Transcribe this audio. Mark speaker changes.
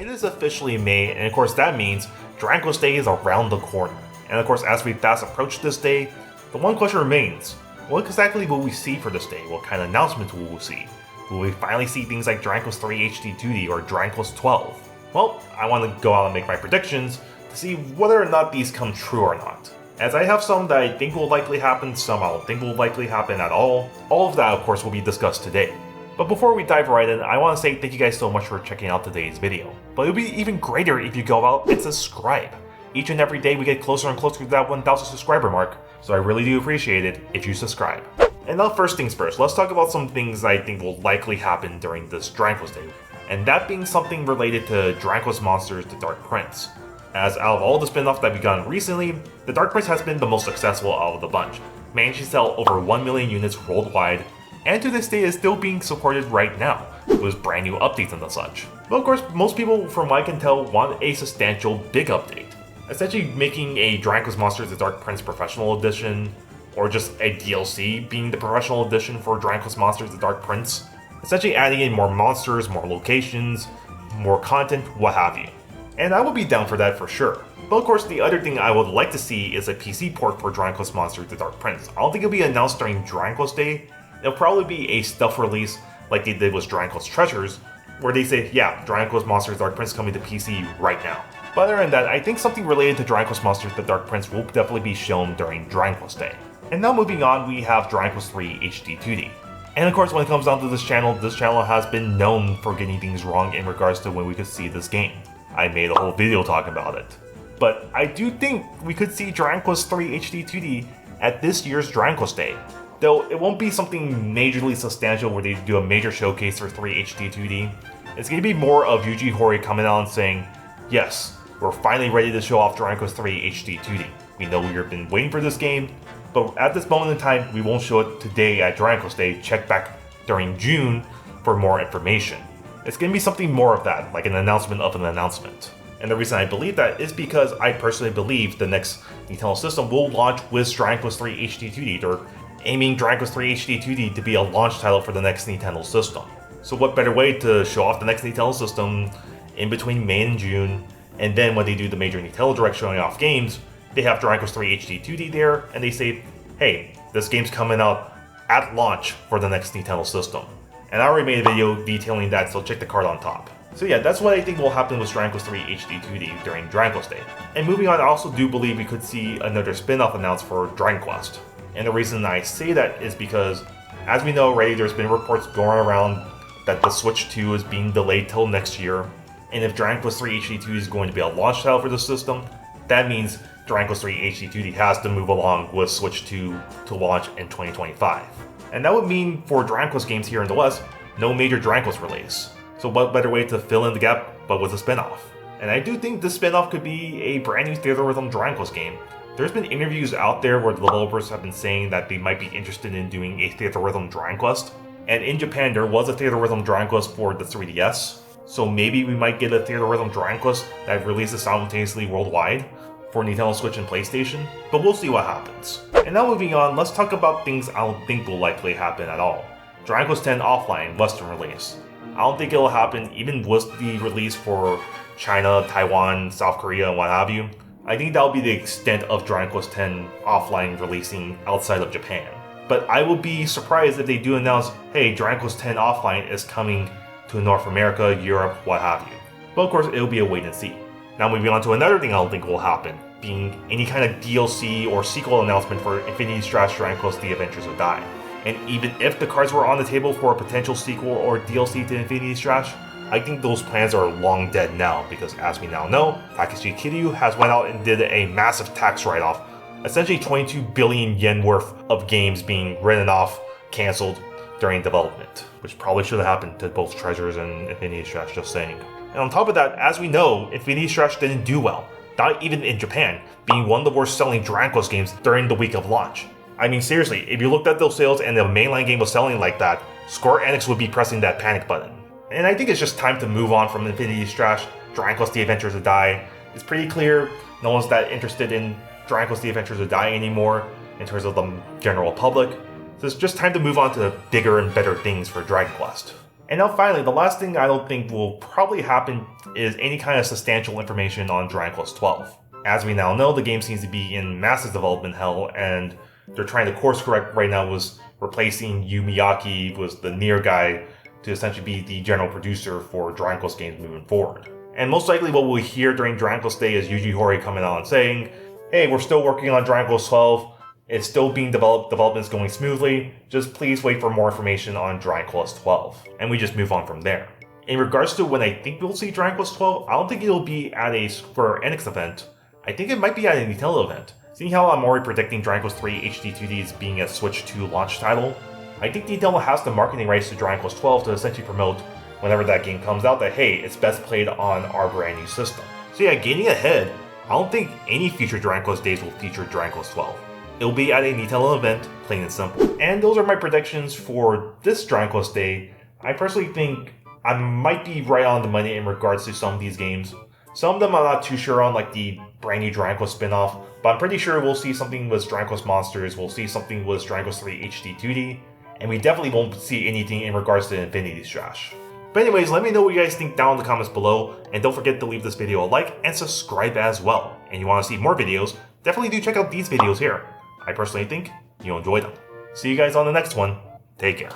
Speaker 1: It is officially May, and of course that means Dragon Quest Day is around the corner. And of course, as we fast approach this day, the one question remains: what exactly will we see for this day? What kind of announcements will we see? Will we finally see things like Dragon Quest 3 HD 2D or Dragon Quest 12? Well, I want to go out and make my predictions to see whether or not these come true or not. As I have some that I think will likely happen, some I don't think will likely happen at all. All of that, of course, will be discussed today. But before we dive right in, I want to say thank you guys so much for checking out today's video. But it would be even greater if you go out and subscribe. Each and every day we get closer and closer to that 1,000 subscriber mark, so I really do appreciate it if you subscribe. And now first things first, let's talk about some things I think will likely happen during this Dragon Quest Day. And that being something related to Dragon Quest Monsters The Dark Prince. As out of all the spin-offs that we've gotten recently, The Dark Prince has been the most successful out of the bunch, managing to sell over 1 million units worldwide, and to this day is still being supported right now, with brand new updates and the such. But of course, most people from what I can tell want a substantial big update. Essentially making a Dragon Quest Monsters The Dark Prince Professional Edition, or just a DLC being the Professional Edition for Dragon Quest Monsters The Dark Prince. Essentially adding in more monsters, more locations, more content, what have you. And I would be down for that for sure. But of course, the other thing I would like to see is a PC port for Dragon Quest Monsters The Dark Prince. I don't think it'll be announced during Dragon Quest Day. It'll probably be a stealth release like they did with Dragon Quest Treasures, where they say, yeah, Dragon Quest Monsters The Dark Prince coming to PC right now. But other than that, I think something related to Dragon Quest Monsters The Dark Prince will definitely be shown during Dragon Quest Day. And now moving on, we have Dragon Quest 3 HD 2D. And of course, when it comes down to this channel has been known for getting things wrong in regards to when we could see this game. I made a whole video talking about it. But I do think we could see Dragon Quest 3 HD 2D at this year's Dragon Quest Day. Though it won't be something majorly substantial where they do a major showcase for 3 HD 2D. It's going to be more of Yuji Horii coming out and saying, yes, we're finally ready to show off Dragon Quest 3 HD 2D. We know we've been waiting for this game, but at this moment in time, we won't show it today at Dragon Quest Day. Check back during June for more information. It's going to be something more of that, like an announcement of an announcement. And the reason I believe that is because I personally believe the next Nintendo system will launch with Dragon Quest 3 HD 2D. They're aiming Dragon Quest 3 HD 2D to be a launch title for the next Nintendo system. So what better way to show off the next Nintendo system in between May and June, and then when they do the major Nintendo Direct showing off games, they have Dragon Quest 3 HD 2D there, and they say, hey, this game's coming out at launch for the next Nintendo system. And I already made a video detailing that, so check the card on top. So yeah, that's what I think will happen with Dragon Quest 3 HD 2D during Dragon Quest Day. And moving on, I also do believe we could see another spin-off announced for Dragon Quest. And the reason I say that is because, as we know already, there's been reports going around that the Switch 2 is being delayed till next year. And if Dragon Quest 3 HD 2D is going to be a launch title for the system, that means Dragon Quest 3 HD 2D has to move along with Switch 2 to launch in 2025. And that would mean for Dragon Quest games here in the West, no major Dragon Quest release. So what better way to fill in the gap but with a spin-off? And I do think this spin-off could be a brand new Theater Rhythm Dragon Quest game. There's been interviews out there where the developers have been saying that they might be interested in doing a Theater Rhythm Dragon Quest. And in Japan, there was a Theater Rhythm Dragon Quest for the 3DS. So maybe we might get a Theater Rhythm Dragon Quest that releases simultaneously worldwide for Nintendo Switch and PlayStation, but we'll see what happens. And now moving on, let's talk about things I don't think will likely happen at all. Dragon Quest X offline Western release. I don't think it'll happen even with the release for China, Taiwan, South Korea, and what have you. I think that'll be the extent of Dragon Quest X offline releasing outside of Japan. But I will be surprised if they do announce, hey, Dragon Quest X offline is coming to North America, Europe, what have you. But of course, it'll be a wait and see. Now moving on to another thing I don't think will happen, being any kind of DLC or sequel announcement for Infinity Strash Dragon Quest The Adventures of Dai. And even if the cards were on the table for a potential sequel or DLC to Infinity Strash, I think those plans are long dead now, because as we now know, Takeshi Kiryu has went out and did a massive tax write-off, essentially 22 billion yen worth of games being written off, cancelled during development, which probably should have happened to both Treasures and Infinity Strash, just saying. And on top of that, as we know, Infinity Strash didn't do well, not even in Japan, being one of the worst selling Dragon Quest games during the week of launch. I mean seriously, if you looked at those sales and the mainline game was selling like that, Square Enix would be pressing that panic button. And I think it's just time to move on from Infinity Strash, Dragon Quest The Adventures of Dai. It's pretty clear no one's that interested in Dragon Quest The Adventures of Dai anymore in terms of the general public. So it's just time to move on to bigger and better things for Dragon Quest. And now finally, the last thing I don't think will probably happen is any kind of substantial information on Dragon Quest 12. As we now know, the game seems to be in massive development hell, and they're trying to course correct right now with replacing Yu Miyake with the Nier guy to essentially be the general producer for Dragon Quest games moving forward. And most likely what we'll hear during Dragon Quest Day is Yuji Horii coming out and saying, hey, we're still working on Dragon Quest 12, it's still being developed, development's going smoothly, just please wait for more information on Dragon Quest 12. And we just move on from there. In regards to when I think we'll see Dragon Quest 12, I don't think it'll be at a Square Enix event, I think it might be at a Nintendo event. Seeing how I'm already predicting Dragon Quest 3 HD 2D as being a Switch 2 launch title, I think Nintendo has the marketing rights to Dragon Quest 12 to essentially promote whenever that game comes out that hey, it's best played on our brand new system. So yeah, getting ahead, I don't think any future Dragon Quest days will feature Dragon Quest 12. It'll be at a Nintendo event, plain and simple. And those are my predictions for this Dragon Quest Day. I personally think I might be right on the money in regards to some of these games. Some of them I'm not too sure on, like the brand new Dragon Quest spin-off, but I'm pretty sure we'll see something with Dragon Quest Monsters, we'll see something with Dragon Quest 3 HD 2D, and we definitely won't see anything in regards to Infinity Strash. But anyways, let me know what you guys think down in the comments below, and don't forget to leave this video a like and subscribe as well. And you want to see more videos, definitely do check out these videos here. I personally think you'll enjoy them. See you guys on the next one. Take care.